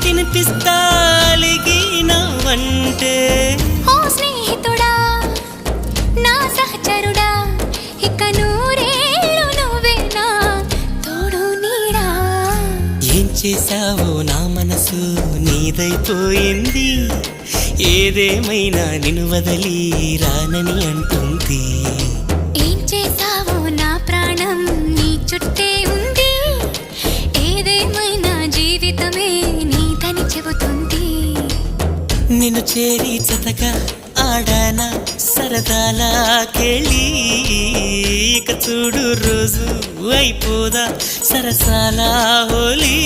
తినిపిస్తా అలిగినవంటే ఓ స్నేహితుడా నా సహచరుడా ఇక నూరేళ్ళు నువ్వేనా తోడు నీడా. ఏం చేశావో నా మనసు నీదైపోయింది, ఏదేమైనా నిన్ను వదిలి రానని అంటుంది. ఏం చేసావో నా ప్రాణం నీ చుట్టే ఉంది, ఏదేమైనా జీవితమే నీదని చెబుతుంది. నిన్ను చేరి జతగా ఆడానా సరదాలా కేళి, ఇక చూడు రోజు అయిపోదా సరసాల హోలీ.